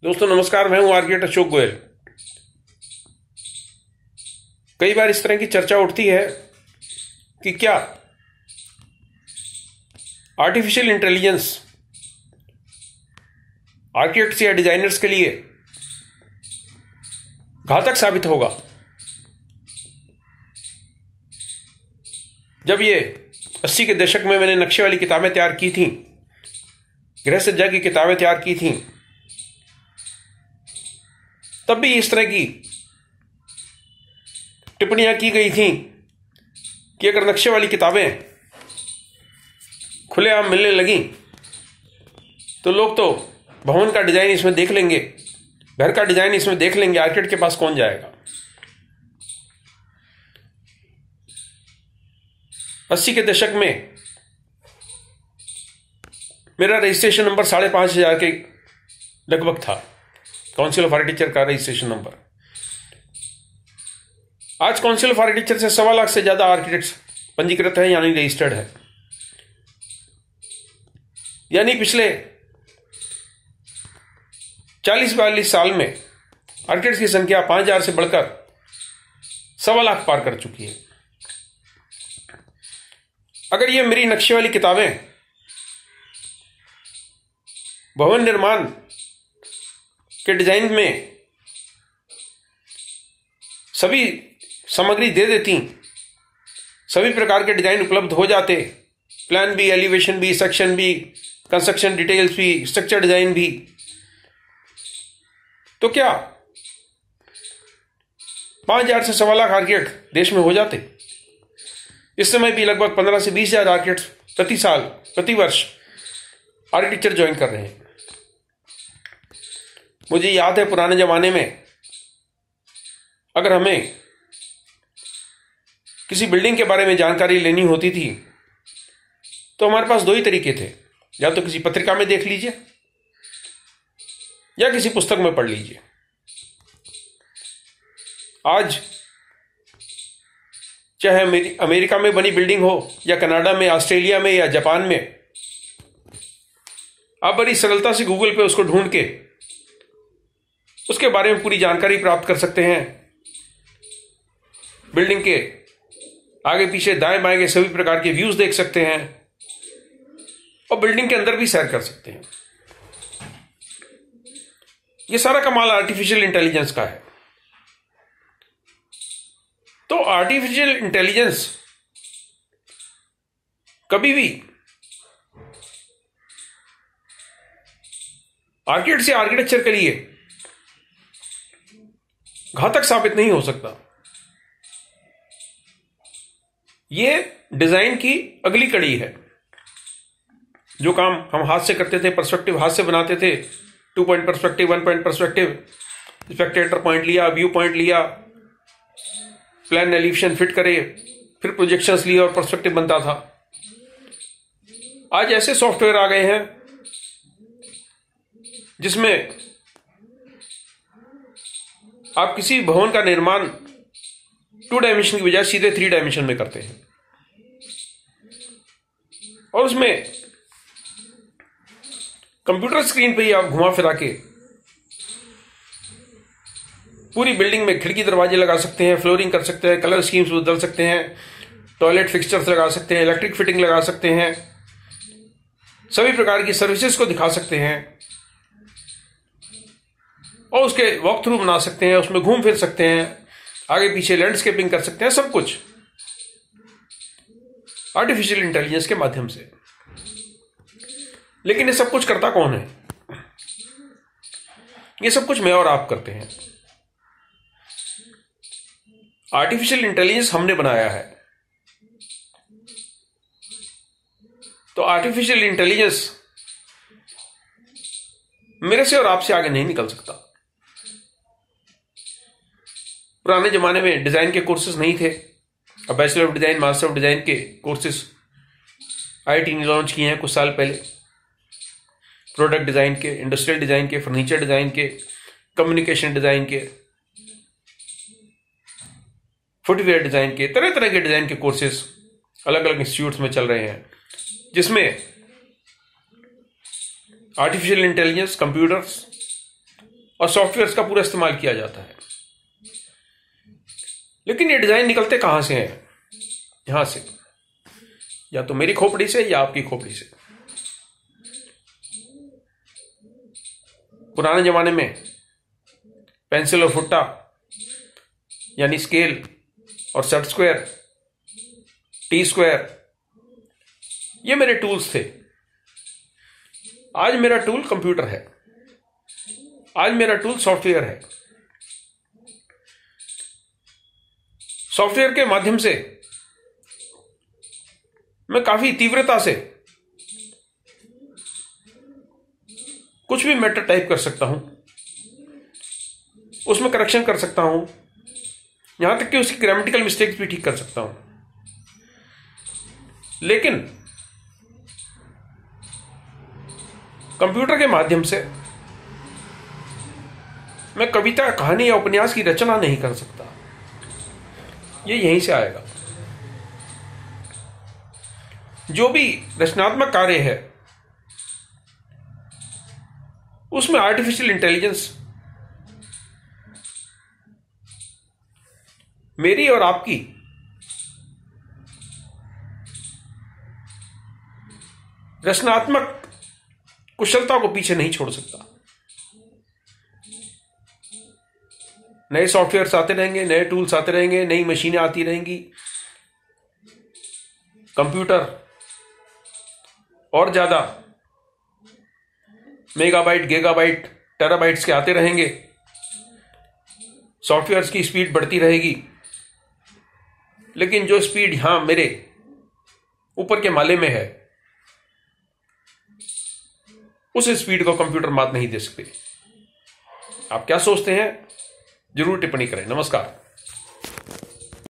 दोस्तों नमस्कार, मैं हूं आर्किटेक्ट अशोक गोयल। कई बार इस तरह की चर्चा उठती है कि क्या आर्टिफिशियल इंटेलिजेंस आर्किटेक्ट्स या डिजाइनर्स के लिए घातक साबित होगा। जब ये 80 के दशक में मैंने नक्शे वाली किताबें तैयार की थीं, गृह सज्जा की किताबें तैयार की थीं, तब भी इस तरह की टिप्पणियां की गई थीं कि अगर नक्शे वाली किताबें खुलेआम मिलने लगी तो लोग तो भवन का डिजाइन इसमें देख लेंगे, घर का डिजाइन इसमें देख लेंगे, आर्किटेक्ट के पास कौन जाएगा। 80 के दशक में मेरा रजिस्ट्रेशन नंबर 5,500 के लगभग था, काउंसिल ऑफ आर्किटेक्चर का रजिस्ट्रेशन नंबर। आज काउंसिल ऑफ आर्किटेक्चर से 1.25 लाख से ज्यादा आर्किटेक्ट्स पंजीकृत है, यानी रजिस्टर्ड है। यानी पिछले 40-42 साल में आर्किटेक्ट्स की संख्या 5,000 से बढ़कर 1.25 लाख पार कर चुकी है। अगर ये मेरी नक्शे वाली किताबें भवन निर्माण के डिजाइन में सभी सामग्री दे देती, सभी प्रकार के डिजाइन उपलब्ध हो जाते, प्लान भी, एलिवेशन भी, सेक्शन भी, कंस्ट्रक्शन डिटेल्स भी, स्ट्रक्चर डिजाइन भी, तो क्या 5,000 से 1.25 लाख आर्किटेक्ट देश में हो जाते? इस समय भी लगभग 15 से 20,000 आर्किटेक्ट प्रति वर्ष आर्किटेक्चर ज्वाइन कर रहे हैं। मुझे याद है पुराने जमाने में अगर हमें किसी बिल्डिंग के बारे में जानकारी लेनी होती थी तो हमारे पास 2 ही तरीके थे, या तो किसी पत्रिका में देख लीजिए या किसी पुस्तक में पढ़ लीजिए। आज चाहे अमेरिका में बनी बिल्डिंग हो या कनाडा में, ऑस्ट्रेलिया में या जापान में, आप बड़ी सरलता से गूगल पे उसको ढूंढ के उसके बारे में पूरी जानकारी प्राप्त कर सकते हैं। बिल्डिंग के आगे पीछे दाएं बाएं के सभी प्रकार के व्यूज देख सकते हैं और बिल्डिंग के अंदर भी सैर कर सकते हैं। यह सारा कमाल आर्टिफिशियल इंटेलिजेंस का है। तो आर्टिफिशियल इंटेलिजेंस कभी भी आर्किटेक्ट से आर्किटेक्चर के लिए घातक साबित नहीं हो सकता। यह डिजाइन की अगली कड़ी है। जो काम हम हाथ से करते थे, पर्सपेक्टिव हाथ से बनाते थे, 2 point perspective, 1 point perspective, Spectator point लिया, व्यू पॉइंट लिया, प्लान एलिवेशन फिट करे, फिर प्रोजेक्शंस लिए और पर्सपेक्टिव बनता था। आज ऐसे सॉफ्टवेयर आ गए हैं जिसमें आप किसी भवन का निर्माण 2 डायमेंशन की बजाय सीधे 3 डायमेंशन में करते हैं और उसमें कंप्यूटर स्क्रीन पे ही आप घुमा फिरा के पूरी बिल्डिंग में खिड़की दरवाजे लगा सकते हैं, फ्लोरिंग कर सकते हैं, कलर स्कीम्स बदल सकते हैं, टॉयलेट फिक्सचर्स लगा सकते हैं, इलेक्ट्रिक फिटिंग लगा सकते हैं, सभी प्रकार की सर्विसेज को दिखा सकते हैं और उसके वॉक थ्रू बना सकते हैं, उसमें घूम फिर सकते हैं, आगे पीछे लैंडस्केपिंग कर सकते हैं। सब कुछ आर्टिफिशियल इंटेलिजेंस के माध्यम से। लेकिन ये सब कुछ करता कौन है? ये सब कुछ मैं और आप करते हैं। आर्टिफिशियल इंटेलिजेंस हमने बनाया है। तो आर्टिफिशियल इंटेलिजेंस मेरे से और आपसे आगे नहीं निकल सकता। पुराने जमाने में डिजाइन के कोर्सेज नहीं थे। अब bachelor of design, master of design के कोर्सेज आईआईटी ने लॉन्च किए हैं कुछ साल पहले। प्रोडक्ट डिजाइन के, इंडस्ट्रियल डिजाइन के, फर्नीचर डिजाइन के, कम्युनिकेशन डिजाइन के, फुटवेयर डिजाइन के, तरह तरह के डिजाइन के कोर्सेज अलग अलग इंस्टीट्यूट्स में चल रहे हैं, जिसमें आर्टिफिशियल इंटेलिजेंस, कंप्यूटर्स और सॉफ्टवेयर्स का पूरा इस्तेमाल किया जाता है। लेकिन ये डिजाइन निकलते कहां से हैं? यहां से, या तो मेरी खोपड़ी से या आपकी खोपड़ी से। पुराने जमाने में पेंसिल और फुट्टा यानी स्केल और सेट स्क्वायर, टी स्क्वायर, ये मेरे टूल्स थे। आज मेरा टूल कंप्यूटर है, आज मेरा टूल सॉफ्टवेयर है। सॉफ्टवेयर के माध्यम से मैं काफी तीव्रता से कुछ भी मैटर टाइप कर सकता हूं, उसमें करेक्शन कर सकता हूं, यहां तक कि उसकी ग्रामेटिकल मिस्टेक्स भी ठीक कर सकता हूं। लेकिन कंप्यूटर के माध्यम से मैं कविता, कहानी या उपन्यास की रचना नहीं कर सकता। ये यहीं से आएगा। जो भी रचनात्मक कार्य है उसमें आर्टिफिशियल इंटेलिजेंस मेरी और आपकी रचनात्मक कुशलता को पीछे नहीं छोड़ सकता। नए सॉफ्टवेयर्स आते रहेंगे, नए टूल्स आते रहेंगे, नई मशीनें आती रहेंगी, कंप्यूटर और ज्यादा मेगाबाइट, गीगाबाइट, टेराबाइट्स के आते रहेंगे, सॉफ्टवेयर्स की स्पीड बढ़ती रहेगी। लेकिन जो स्पीड यहां मेरे ऊपर के माले में है, उस स्पीड को कंप्यूटर मात नहीं दे सकते। आप क्या सोचते हैं? जरूर टिप्पणी करें। नमस्कार।